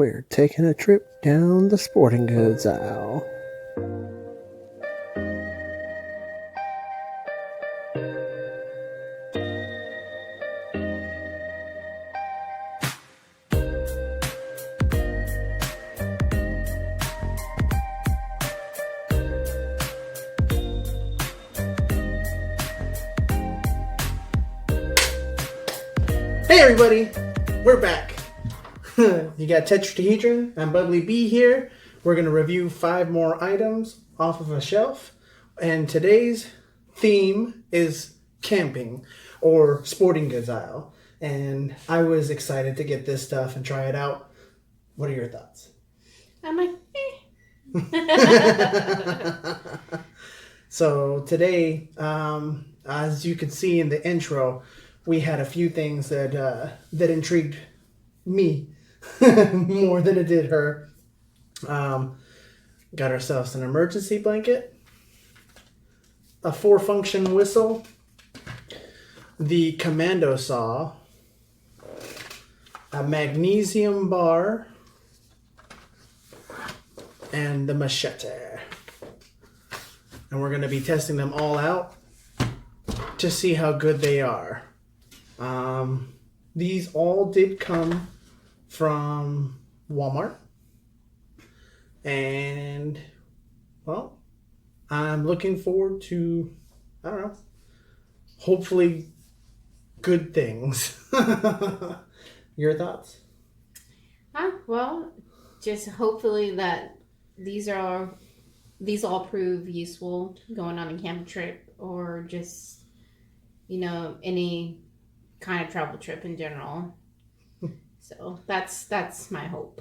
We're taking a trip down the sporting goods aisle. Hey everybody, we're back. You got Tetrahedron, I'm Bubbly B here. We're going to review 5 more items off of a shelf. And today's theme is camping or sporting goods aisle. And I was excited to get this stuff and try it out. What are your thoughts? I'm like, eh. So today, as you could see in the intro, we had a few things that intrigued me more than it did her. Got ourselves an emergency blanket, a 4-function whistle, the commando saw, a magnesium bar, and the machete. And we're going to be testing them all out to see how good they are. These all did come from Walmart. And, well, I'm looking forward to, I don't know, hopefully good things. Your thoughts? Well, just hopefully that these all prove useful going on a camp trip or just, any kind of travel trip in general. So that's my hope.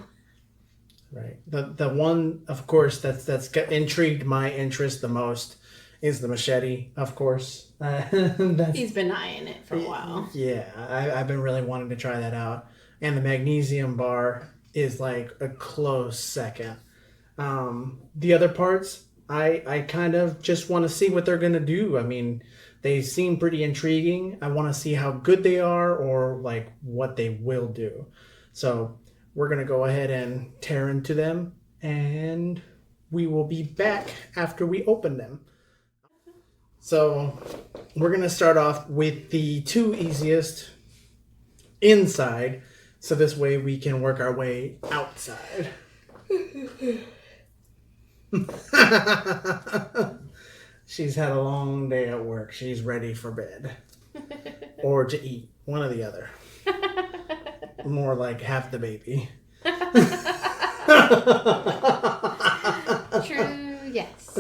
Right. The one, of course, that's intrigued my interest the most is the machete, of course. He's been eyeing it for a while. Yeah, I've been really wanting to try that out. And the magnesium bar is like a close second. The other parts, I kind of just want to see what they're going to do. I mean, they seem pretty intriguing. I want to see how good they are or like what they will do. So we're going to go ahead and tear into them and we will be back after we open them. So we're going to start off with the 2 easiest inside. So this way we can work our way outside. She's had a long day at work. She's ready for bed. Or to eat. One or the other. More like half the baby. True, yes.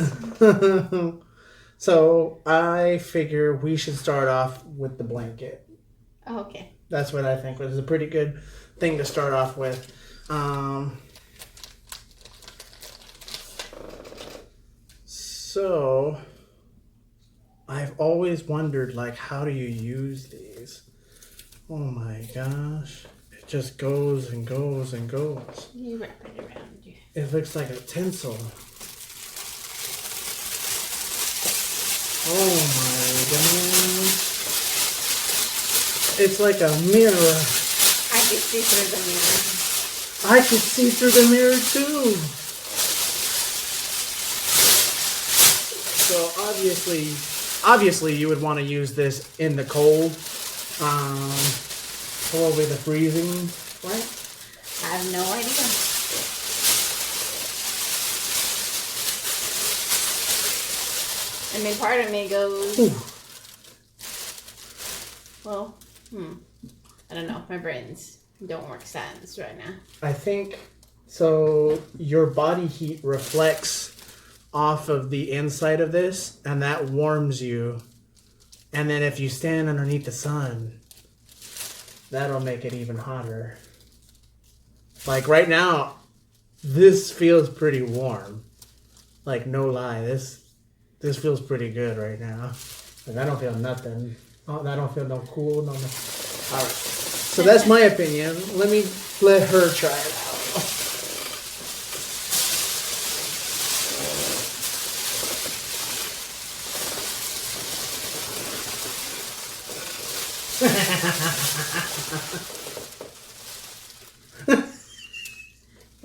So I figure we should start off with the blanket. Oh, okay. That's what I think was a pretty good thing to start off with. So I've always wondered, like, how do you use these? Oh my gosh. It just goes and goes and goes. You wrap it around you. It looks like a tinsel. Oh my gosh. It's like a mirror. I can see through the mirror. I could see through the mirror too. So obviously you would want to use this in the cold. Probably the freezing, right? I have no idea. I mean, part of me goes, well, I don't know. My brains don't work sense right now. I think so. Your body heat reflects off of the inside of this, and that warms you. And then if you stand underneath the sun, that'll make it even hotter. Like right now, this feels pretty warm. Like no lie, this feels pretty good right now. Like I don't feel nothing. Oh, I don't feel no cool, no. All right. So that's my opinion. Let her try it out.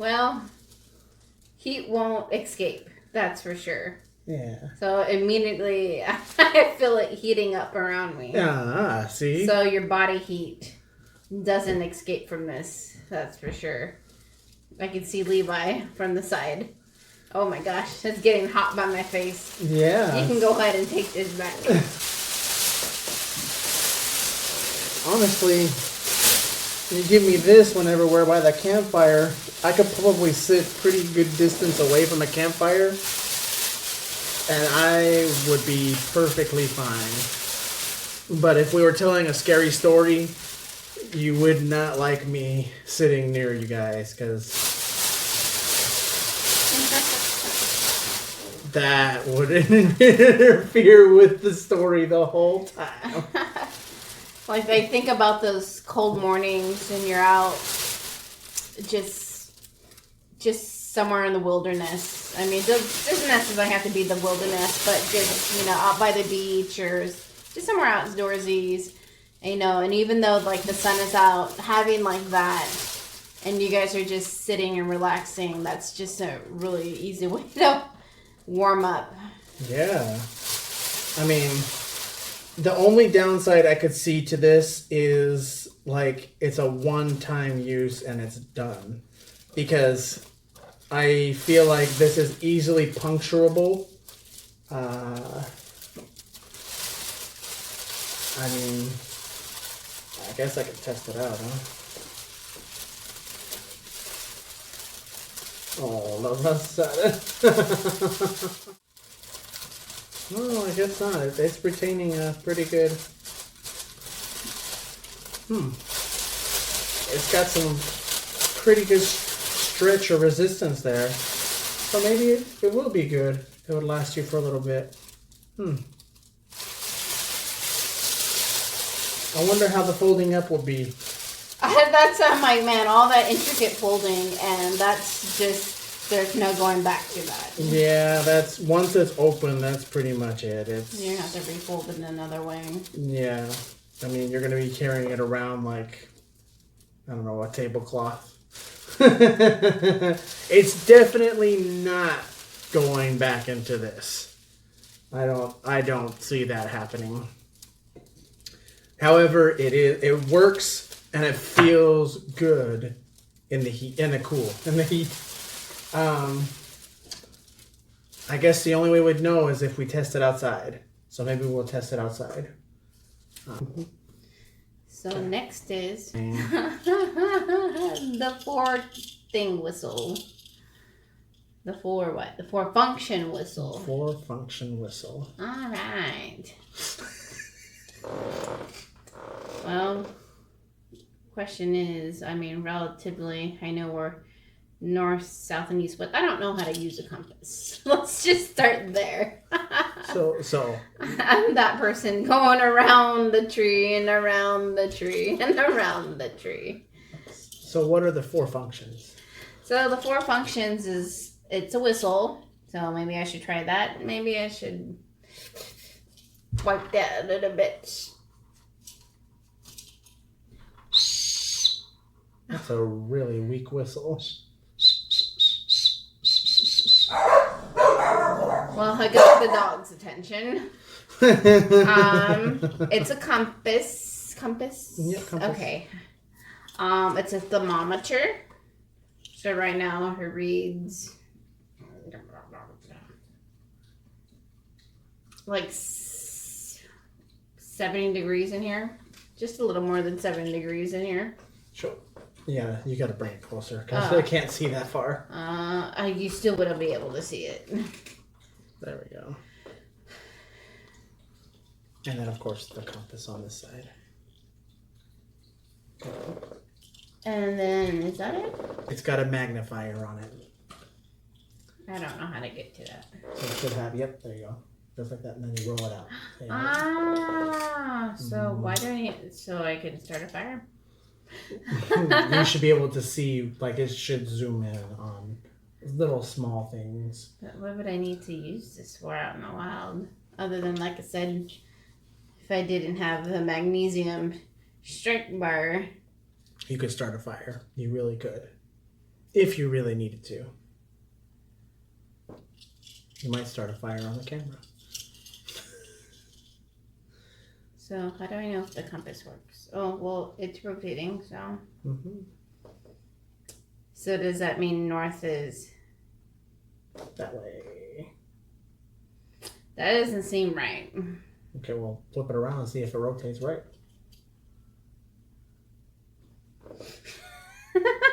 Well, heat won't escape. That's for sure. Yeah. So immediately I feel it heating up around me. Ah, see? So your body heat doesn't escape from this. That's for sure. I can see Levi from the side. Oh my gosh, it's getting hot by my face. Yeah. You can go ahead and take this back. Honestly, you give me this whenever we're by the campfire, I could probably sit pretty good distance away from the campfire, and I would be perfectly fine. But if we were telling a scary story, you would not like me sitting near you guys, because that would interfere with the story the whole time. Like I think about those cold mornings and you're out just somewhere in the wilderness. I mean, it doesn't necessarily have to be the wilderness, but just, you know, out by the beach or just somewhere outdoorsy. And even though like the sun is out, having like that and you guys are just sitting and relaxing, that's just a really easy way to warm up. Yeah. I mean, the only downside I could see to this is like it's a one-time use and it's done. Because I feel like this is easily puncturable. I mean, I guess I could test it out, huh? Oh, no, that's no, I guess not. It's retaining a pretty good... It's got some pretty good stretch or resistance there. So maybe it will be good. It would last you for a little bit. I wonder how the folding up will be. That's I'm like, man, all that intricate folding, and that's just, there's no going back to that. Yeah, that's once it's open, that's pretty much it. It's You're gonna have to refold it another way. Yeah, I mean you're gonna be carrying it around like I don't know, a tablecloth. It's definitely not going back into this. I don't see that happening. However, it works and it feels good in the heat, in the heat. I guess the only way we'd know is if we test it outside. So maybe we'll test it outside. So next is the four-thing whistle. The four-function whistle. Four-function whistle. All right. Well, question is, I mean, relatively, I know we're north, south, and east, but I don't know how to use a compass. Let's just start there. So I'm that person going around the tree and around the tree and around the tree. So what are the four functions? So the four functions is, it's a whistle. So maybe I should try that. Maybe I should wipe that a little bit. That's a really weak whistle. Well, I got the dog's attention. It's a compass. Compass? Yeah, compass. Okay. It's a thermometer. So right now it reads like 70 degrees in here. Just a little more than 7 degrees in here. Sure. Yeah, you got to bring it closer because I can't see that far. You still wouldn't be able to see it. There we go. And then, of course, the compass on this side. And then, is that it? It's got a magnifier on it. I don't know how to get to that. So it should have, yep, there you go. Just like that, and then you roll it out. There you go. So why do I need, so I can start a fire? You should be able to see, like it should zoom in on little small things. But what would I need to use this for out in the wild? Other than, like I said, if I didn't have the magnesium strike bar. You could start a fire. You really could. if you really needed to. You might start a fire on the camera. So how do I know if the compass works? Oh, well, it's rotating, so. Mm-hmm. So does that mean north is? That way. That doesn't seem right. Okay, well, flip it around and see if it rotates right.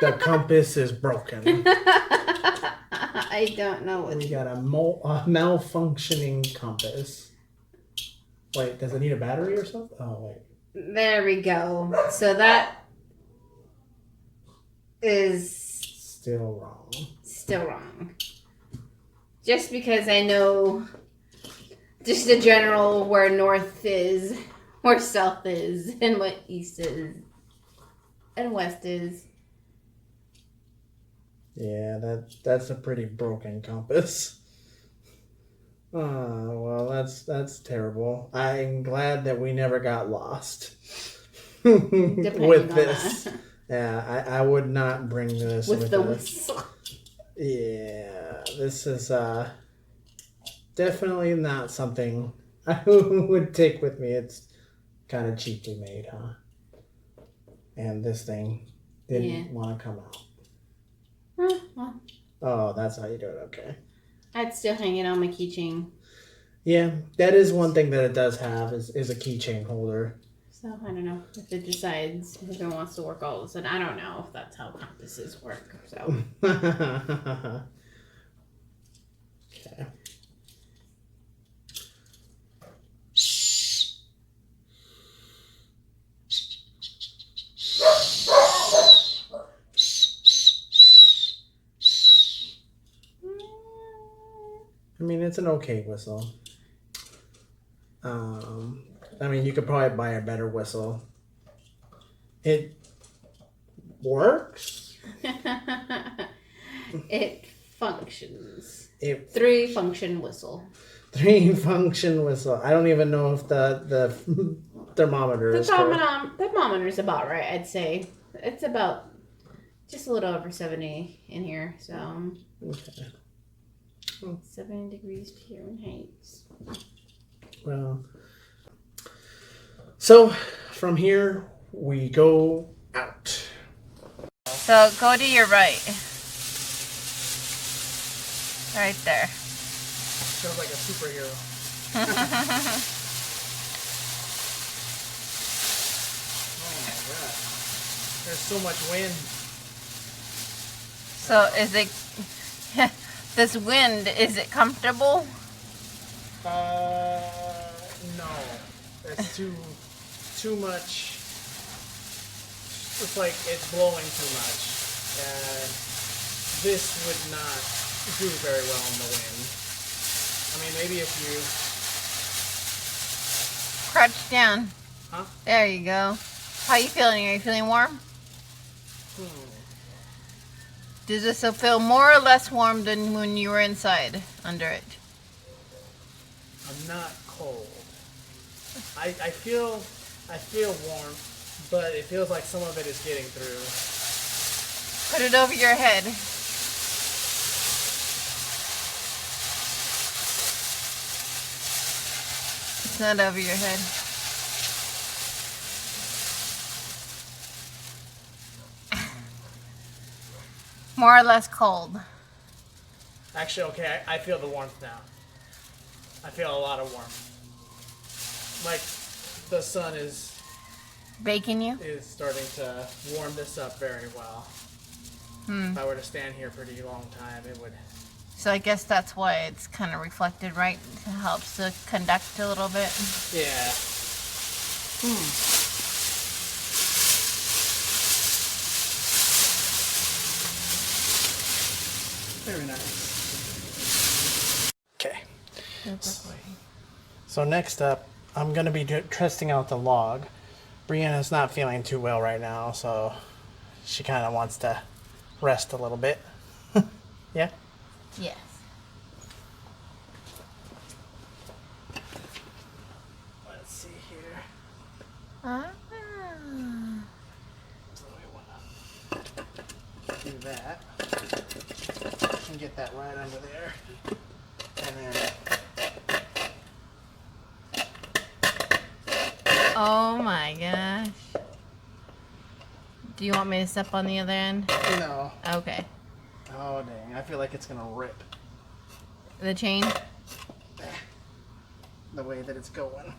The compass is broken. I don't know what. We got a malfunctioning compass. Wait, does it need a battery or something? Oh, wait. There we go. So that is Still wrong. still wrong. Just because I know just the general where north is, where south is, and what east is, and west is. Yeah, that's a pretty broken compass. Oh, well, that's terrible. I'm glad that we never got lost with this. Yeah, I would not bring this with the us. whistle. Yeah, this is definitely not something I would take with me. It's kind of cheaply made, huh? And this thing didn't want to come out. Well, Oh, that's how you do it. Okay. I'd still hang it on my keychain. Yeah, that is one thing that it does have is a keychain holder. So I don't know if it decides if it wants to work all of a sudden. I don't know if that's how compasses work. So okay. I mean, it's an okay whistle. I mean, you could probably buy a better whistle. It works. it functions. It 3-function whistle. 3-function whistle. I don't even know if the thermometer The is correct. thermometer is about right, I'd say. It's about just a little over 70 in here, so Okay. 70 degrees Fahrenheit. Well, so from here we go out. So go to your right. Right there. Feels like a superhero. Oh my god. There's so much wind. So is it this wind, is it comfortable? No. That's too much. It's like it's blowing too much. And this would not do very well in the wind. I mean, maybe if you... Crouch down. Huh? There you go. How you feeling? Are you feeling warm? Does this feel more or less warm than when you were inside under it? I'm not cold. I feel warm, but it feels like some of it is getting through. Put it over your head. It's not over your head. More or less cold. Actually, okay, I feel the warmth now. I feel a lot of warmth. Like the sun is Baking you? starting to warm this up very well. If I were to stand here a pretty long time, it would... So I guess that's why it's kind of reflected, right? It helps to conduct a little bit. Yeah. Very nice. Okay. So next up, I'm going to be testing out the log. Brianna's not feeling too well right now, so she kind of wants to rest a little bit. Yeah? Yes. Let's see here. Ah. So we want to do that. can get that right under there. And then... Oh my gosh. Do you want me to step on the other end? No. Okay. Oh, dang. I feel like it's going to rip. The chain? The way that it's going.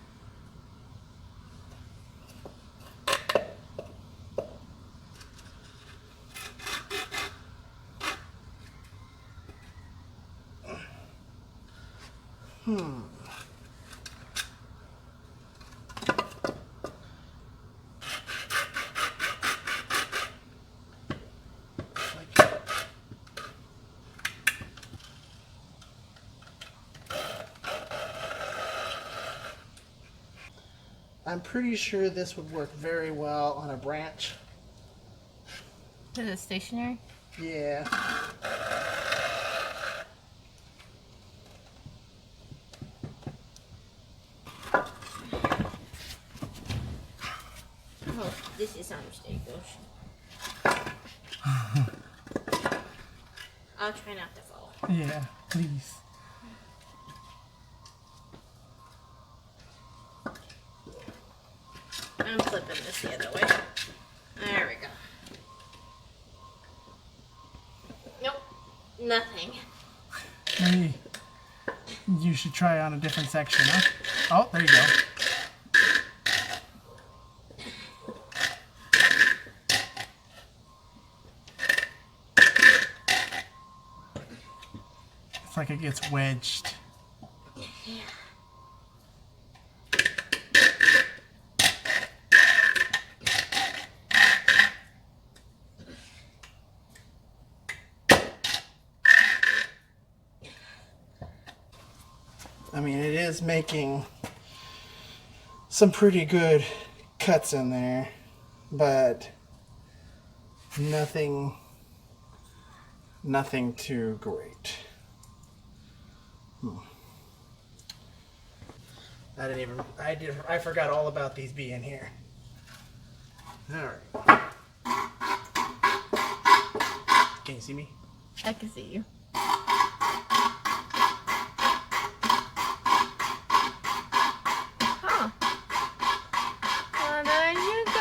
I'm pretty sure this would work very well on a branch. Is it stationary? Yeah. Oh, this is a mistake, I'll try not to fall. Yeah, please. I'm flipping this the other way. There we go. Nope. Nothing. Maybe you should try on a different section, huh? Oh, there you go. It's like it gets wedged. Yeah. I mean, it is making some pretty good cuts in there, but nothing too great. I forgot all about these being here. All right. Can you see me? I can see you. Huh. Well, there you go.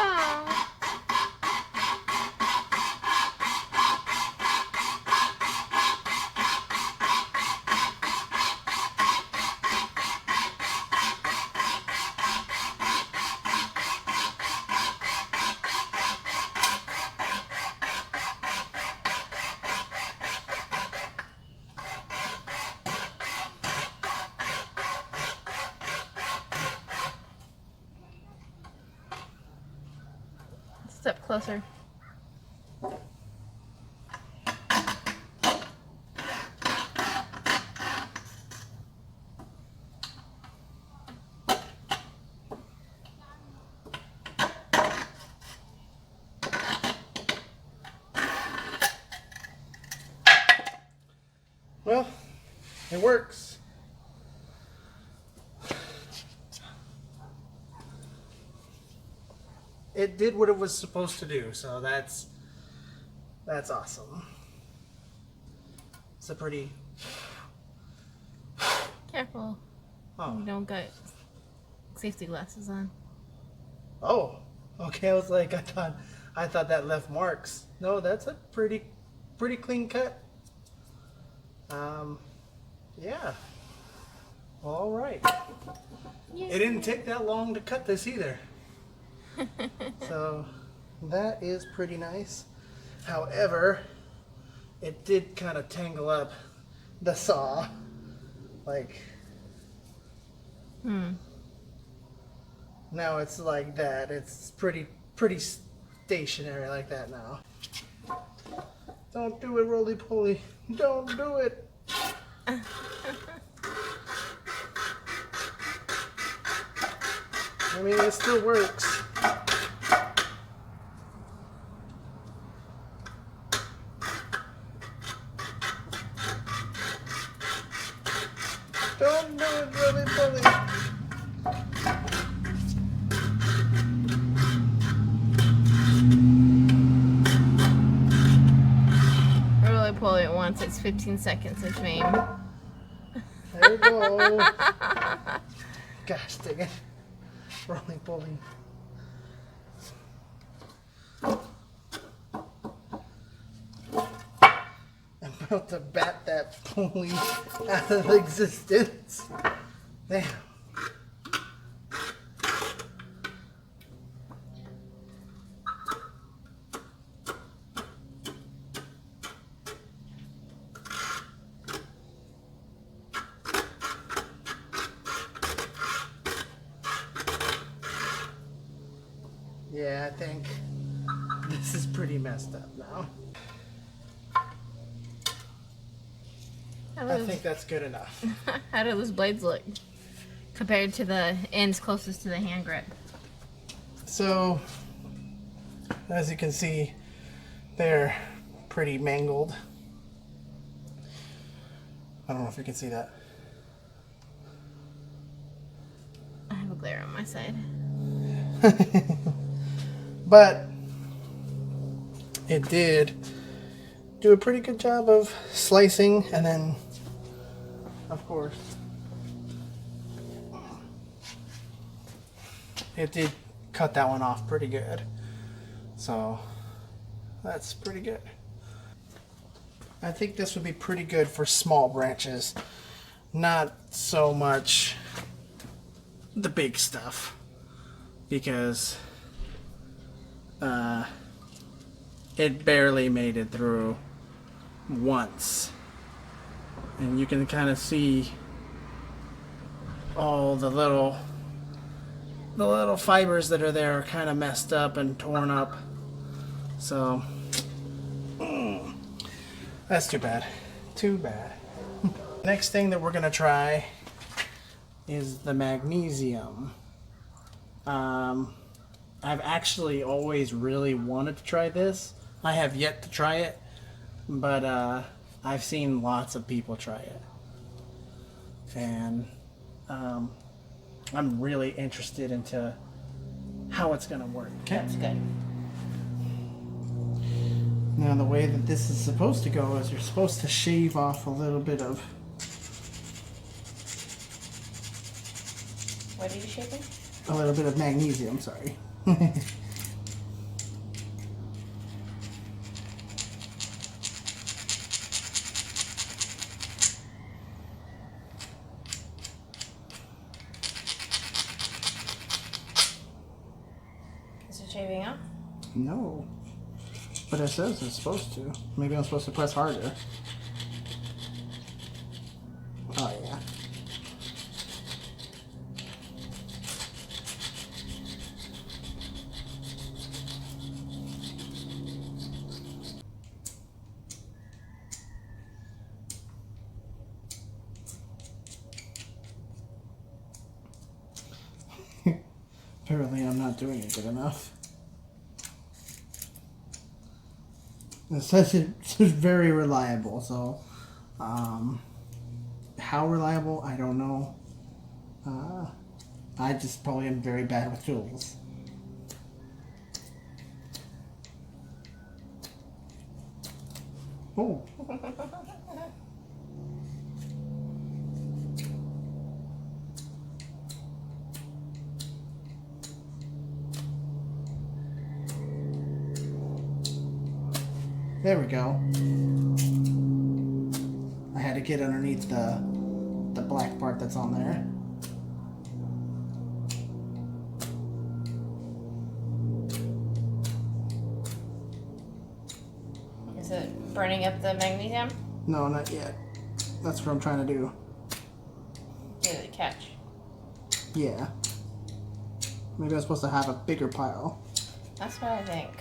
Step closer. Well, it works. It did what it was supposed to do, so that's awesome. It's a pretty... Careful. Oh. You don't got safety glasses on. Oh, okay. I was like, I thought that left marks. No, that's a pretty clean cut. Yeah. All right. Yes. It didn't take that long to cut this either. So that is pretty nice. However, it did kind of tangle up the saw. Like, now it's like that. It's pretty stationary like that now. Don't do it, roly poly. Don't do it. I mean, it still works. Don't do it, roly poly. Roly poly once, it's 15 seconds of fame. There we go. Gosh dang it. Rolling bowling. I'm about to bat that pulley out of existence. Damn. Yeah, I think this is pretty messed up now. I think that's good enough. How do those blades look compared to the ends closest to the hand grip? So, as you can see, they're pretty mangled. I don't know if you can see that. I have a glare on my side. But it did do a pretty good job of slicing, and then, of course, it did cut that one off pretty good. So that's pretty good. I think this would be pretty good for small branches, not so much the big stuff, because it barely made it through once, and you can kind of see all the little fibers that are there are kind of messed up and torn up. So that's too bad. Too bad. Next thing that we're gonna try is the magnesium. I've actually always really wanted to try this. I have yet to try it, but I've seen lots of people try it, and I'm really interested into how it's gonna work. That's good. Now the way that this is supposed to go is you're supposed to shave off a little bit of... What are you shaving? A little bit of magnesium, sorry. Is it shaving up? No. But it says it's supposed to. Maybe I'm supposed to press harder. Oh, yeah. Apparently I'm not doing it good enough. It says it's very reliable, so how reliable, I don't know. I just probably am very bad with tools. Oh. There we go. I had to get underneath the black part that's on there. Is it burning up the magnesium? No, not yet. That's what I'm trying to do. Did it catch? Yeah. Maybe I'm supposed to have a bigger pile. That's what I think.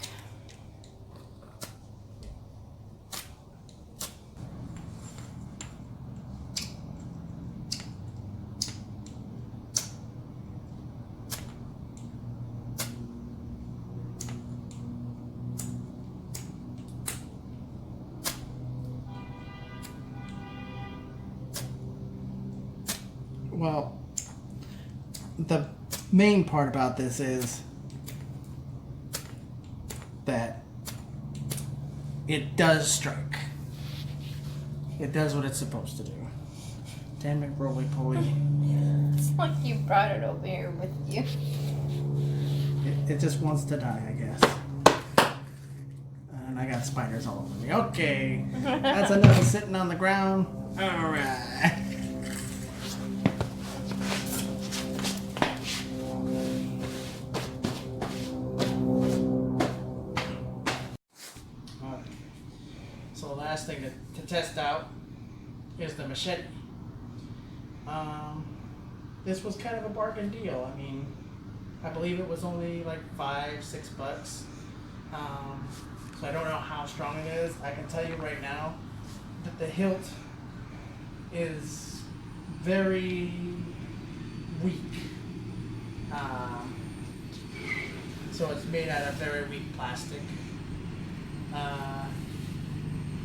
Well, the main part about this is that it does strike. It does what it's supposed to do. Damn it, roly-poly. It's like you brought it over here with you. It just wants to die, I guess. And I got spiders all over me. Okay, that's enough sitting on the ground. All right. So the last thing to test out is the machete. This was kind of a bargain deal. I mean, I believe it was only like $5-6. So I don't know how strong it is. I can tell you right now that the hilt is very weak. So it's made out of very weak plastic.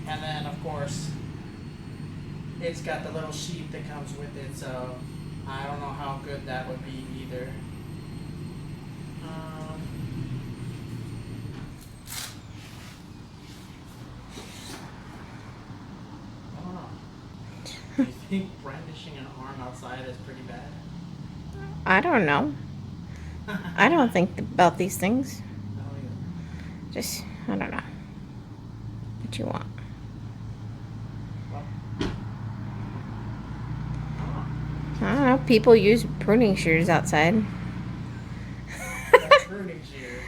And then, of course, it's got the little sheath that comes with it, so I don't know how good that would be either. I don't know. Do you think brandishing an arm outside is pretty bad? I don't know. I don't think about these things. No, either. Just, I don't know. What you want? Well, I don't know. People use pruning shears outside. that's pruning shear.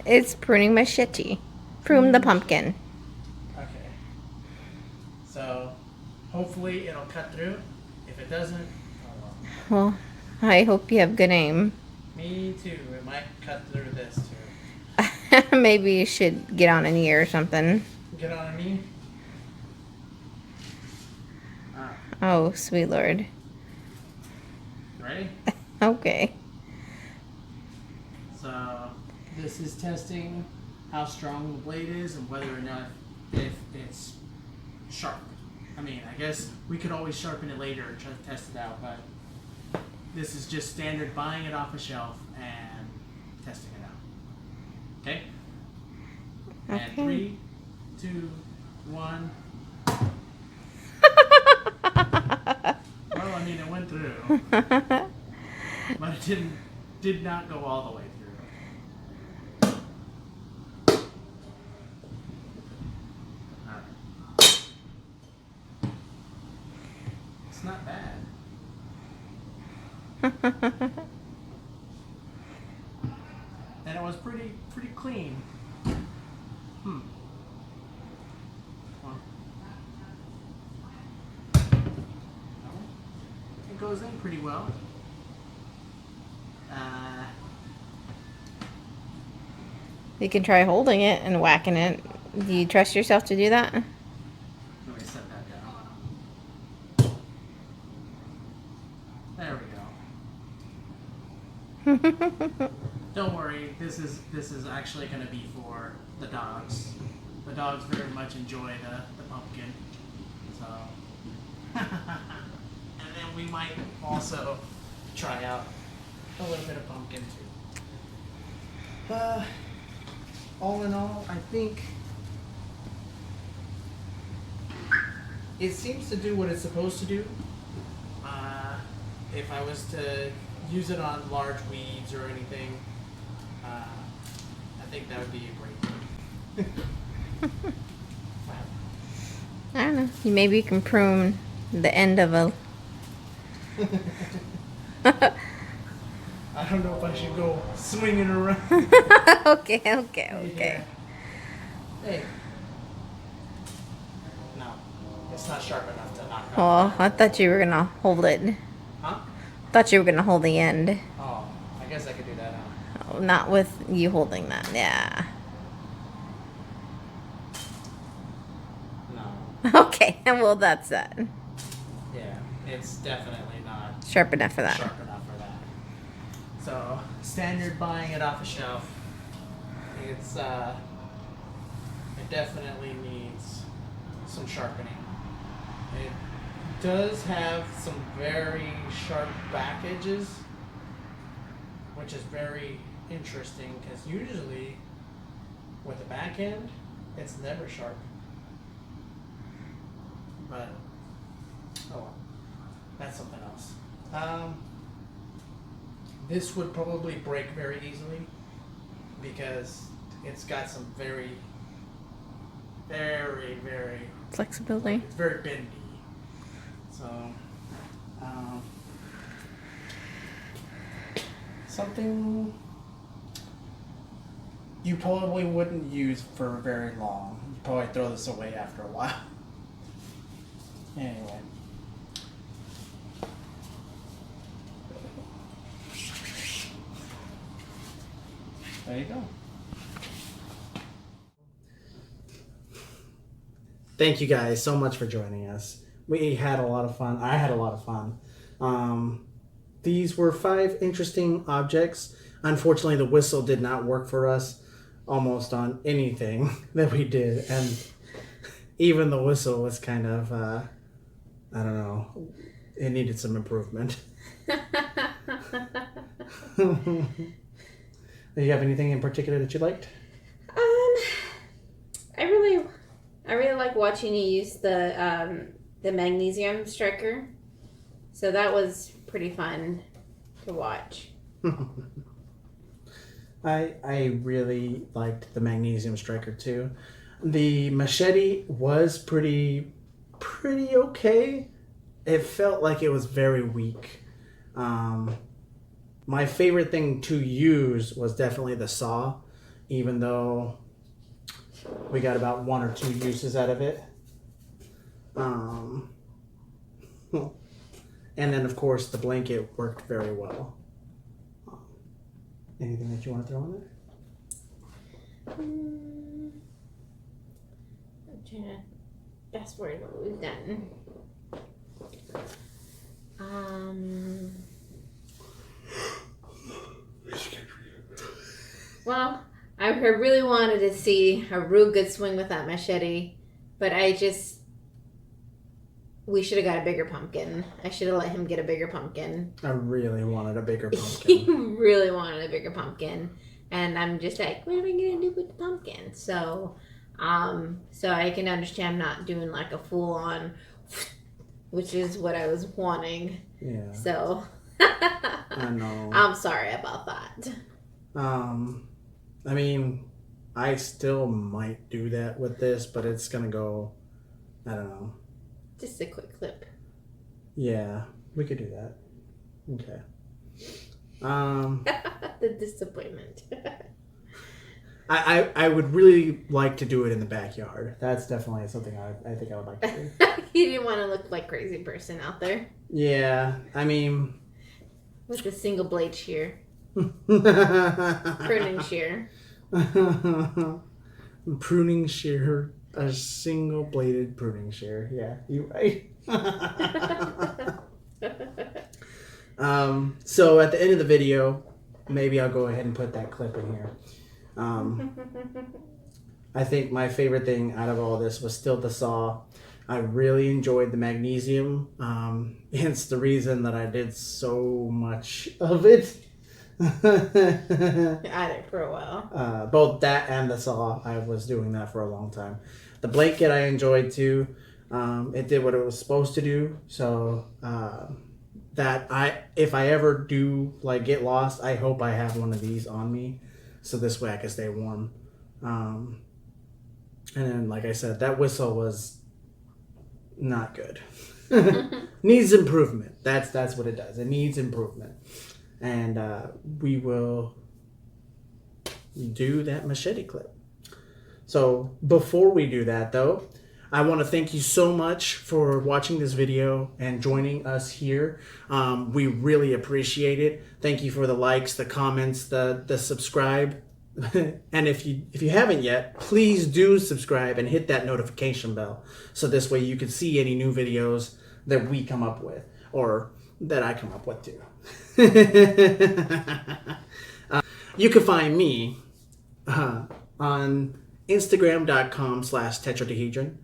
It's pruning machete. Prune the pumpkin. Okay. So, hopefully it'll cut through. If it doesn't, oh well. Well, I hope you have good aim. Me too. It might cut through this too. Maybe you should get on a knee or something. Get on a knee. Alright. Oh, sweet Lord. Ready? Okay. So, this is testing how strong the blade is and whether or not if it's sharp. I mean, I guess we could always sharpen it later and try to test it out, but this is just standard buying it off a shelf and testing it out. Okay? And Okay. 3, 2, 1. Well, I mean, it went through, but it did not go all the way through. Alright. It's not bad. And it was pretty clean. Well, it goes in pretty well. You can try holding it and whacking it. Do you trust yourself to do that? Let me set that down. There we go. Don't worry, this is actually going to be for the dogs. The dogs very much enjoy the pumpkin. So, and then we might also try out a little bit of pumpkin too. All in all, I think it seems to do what it's supposed to do. If I was to use it on large weeds or anything, I think that would be a great thing. I don't know. Maybe you can prune the end of a... I don't know if I should go swinging around. Okay. Yeah. Hey. No, it's not sharp enough to knock Oh, off. I thought you were going to hold it. Huh? Thought you were going to hold the end. Oh, I guess I could do that, huh? Oh, not with you holding that. Yeah. No. Okay. Well, that's that. Yeah, it's definitely not Sharp enough for that. sharp enough for that. So, standard buying it off a shelf. It's it definitely needs some sharpening. It does have some very sharp back edges, which is very interesting because usually with the back end, it's never sharp. But oh well, that's something else. This would probably break very easily because it's got some very, very, very Flexibility. it's very bendy. So something you probably wouldn't use for very long. You'd probably throw this away after a while. Anyway. There you go. Thank you guys so much for joining us. We had a lot of fun. I had a lot of fun. These were 5 interesting objects. Unfortunately, the whistle did not work for us almost on anything that we did. And even the whistle was kind of, I don't know, it needed some improvement. Do you have anything in particular that you liked? I really like watching you use the magnesium striker. So that was pretty fun to watch. I really liked the magnesium striker too. The machete was pretty okay. It felt like it was very weak. My favorite thing to use was definitely the saw, even though we got about 1 or 2 uses out of it. And then, of course, the blanket worked very well. Anything that you want to throw in there? I'm trying to fast forward what we've done. Well, I really wanted to see a real good swing with that machete, but we should have got a bigger pumpkin. I should have let him get a bigger pumpkin. I really wanted a bigger He pumpkin. really wanted a bigger pumpkin. And I'm just like, what are we going to do with the pumpkin? So I can understand not doing like a full on, which is what I was wanting. Yeah. So I know. I'm sorry about that. I mean, I still might do that with this, but it's gonna go, I don't know. Just a quick clip. Yeah, we could do that. Okay. The disappointment. I would really like to do it in the backyard. That's definitely something I think I would like to do. You didn't want to look like crazy person out there Yeah, I mean... with a single blade shear. Pruning shear. Pruning shear. A single bladed pruning shear. Yeah, you're right. So at the end of the video, maybe I'll go ahead and put that clip in here. I think my favorite thing out of all this was still the saw. I really enjoyed the magnesium. Hence the reason that I did so much of it. At it for a while. Both that and the saw, I was doing that for a long time. The blanket I enjoyed too. It did what it was supposed to do. So if I ever do like get lost, I hope I have one of these on me, so this way I can stay warm. And then, like I said, that whistle was not good. Needs improvement. That's what it does. It needs improvement. And we will do that machete clip. So before we do that, though, I want to thank you so much for watching this video and joining us here. We really appreciate it. Thank you for the likes, the comments, the subscribe. And if you haven't yet, please do subscribe and hit that notification bell, so this way you can see any new videos that we come up with, or that I come up with too. You can find me on Instagram.com/tetradahedron,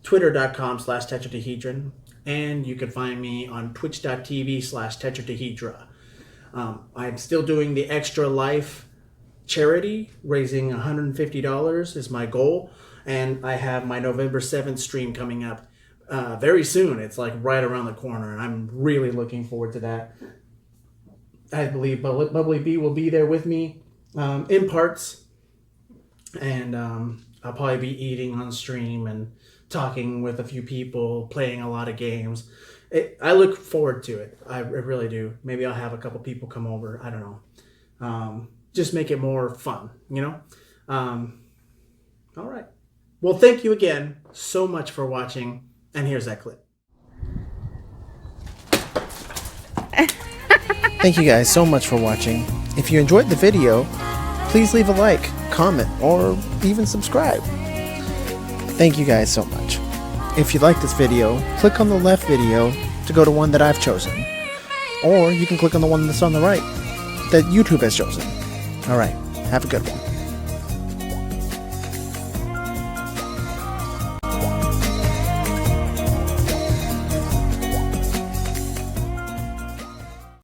Twitter.com/tetradahedron, and you can find me on Twitch.tv/tetradahedra. I'm still doing the Extra Life charity, raising $150 is my goal, and I have my November 7th stream coming up. very soon. It's like right around the corner, and I'm really looking forward to that. I believe Bubbly B will be there with me in parts, and I'll probably be eating on stream and talking with a few people, playing a lot of games. I look forward to it. I really do. Maybe I'll have a couple people come over. I don't know. Just make it more fun, you know? All right. Well, thank you again so much for watching. And here's that clip. Thank you guys so much for watching. If you enjoyed the video, please leave a like, comment, or even subscribe. Thank you guys so much. If you like this video, click on the left video to go to one that I've chosen. Or you can click on the one that's on the right that YouTube has chosen. Alright, have a good one.